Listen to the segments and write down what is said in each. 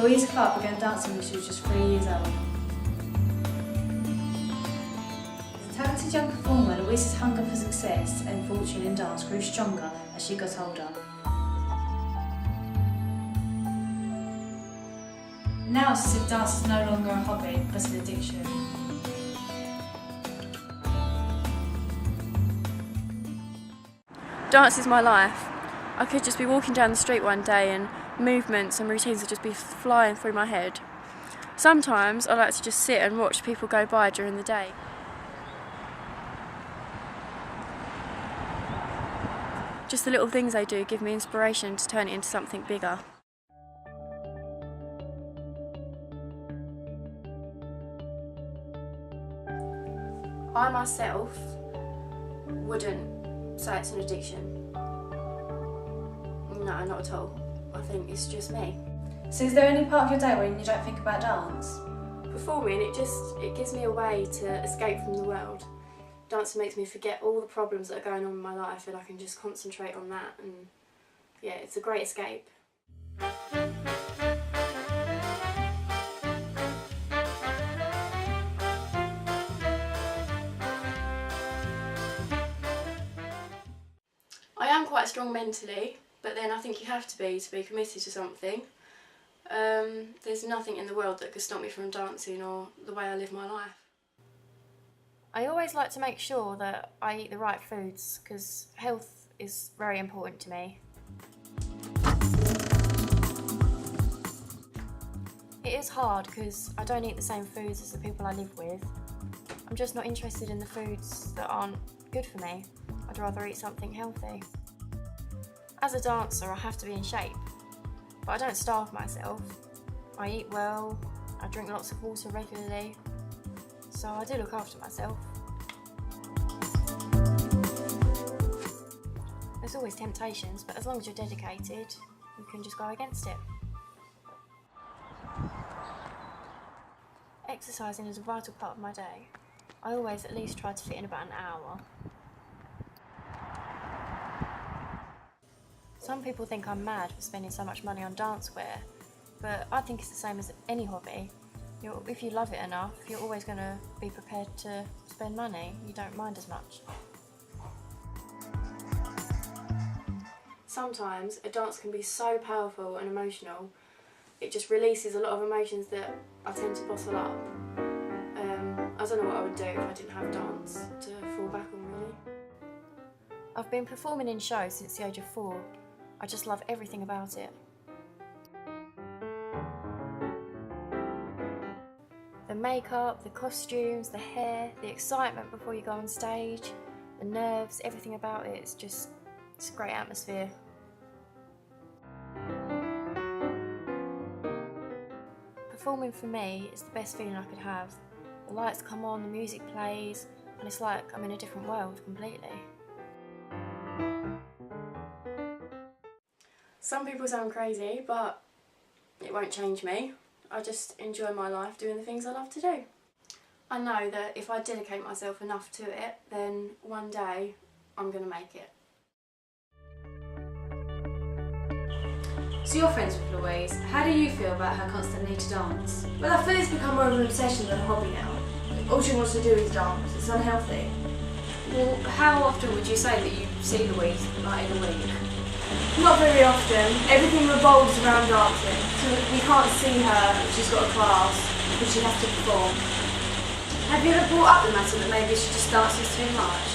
Louise Clark began dancing when she was just 3 years old. As a talented young performer, Louise's hunger for success and fortune in dance grew stronger as she got older. Now it's as if dance is no longer a hobby, but an addiction. Dance is my life. I could just be walking down the street one day and movements and routines would just be flying through my head. Sometimes I like to just sit and watch people go by during the day. Just the little things they do give me inspiration to turn it into something bigger. I myself wouldn't say it's an addiction. No, not at all. I think it's just me. So is there any part of your day when you don't think about dance? Performing, it gives me a way to escape from the world. Dancing makes me forget all the problems that are going on in my life, and I can just concentrate on that, and yeah, it's a great escape. I am quite strong mentally, but then I think you have to be committed to something. There's nothing in the world that could stop me from dancing or the way I live my life. I always like to make sure that I eat the right foods because health is very important to me. It is hard because I don't eat the same foods as the people I live with. I'm just not interested in the foods that aren't good for me. I'd rather eat something healthy. As a dancer, I have to be in shape, but I don't starve myself. I eat well, I drink lots of water regularly, so I do look after myself. There's always temptations, but as long as you're dedicated, you can just go against it. Exercising is a vital part of my day. I always at least try to fit in about an hour. Some people think I'm mad for spending so much money on dancewear, but I think it's the same as any hobby. If you love it enough, you're always going to be prepared to spend money. You don't mind as much. Sometimes a dance can be so powerful and emotional, it just releases a lot of emotions that I tend to bottle up. I don't know what I would do if I didn't have dance to fall back on, really. I've been performing in shows since the age of 4. I just love everything about it. The makeup, the costumes, the hair, the excitement before you go on stage, the nerves, everything about it, it's a great atmosphere. Performing for me is the best feeling I could have. The lights come on, the music plays, and it's like I'm in a different world completely. Some people sound crazy, but it won't change me. I just enjoy my life doing the things I love to do. I know that if I dedicate myself enough to it, then one day I'm going to make it. So you're friends with Louise. How do you feel about her constant need to dance? Well, I feel it's become more of an obsession than a hobby now. All she wants to do is dance. It's unhealthy. Well, how often would you say that you see Louise, like in a week? Not very often. Everything revolves around dancing. So we can't see her if she's got a class, because she has to perform. Have you ever brought up the matter that maybe she just dances too much?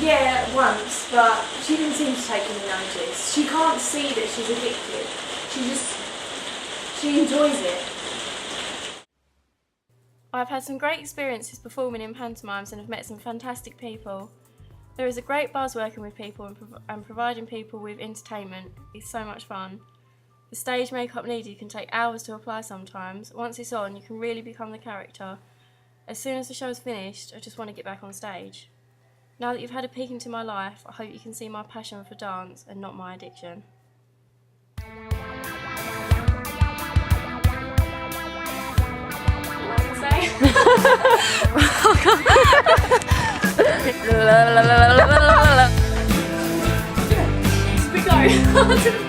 Yeah, once, but she didn't seem to take any notice. She can't see that she's addicted. She enjoys it. I've had some great experiences performing in pantomimes and have met some fantastic people. There is a great buzz working with people and providing people with entertainment. It's so much fun. The stage makeup needed can take hours to apply sometimes. Once it's on, you can really become the character. As soon as the show's finished, I just want to get back on stage. Now that you've had a peek into my life, I hope you can see my passion for dance and not my addiction. We go.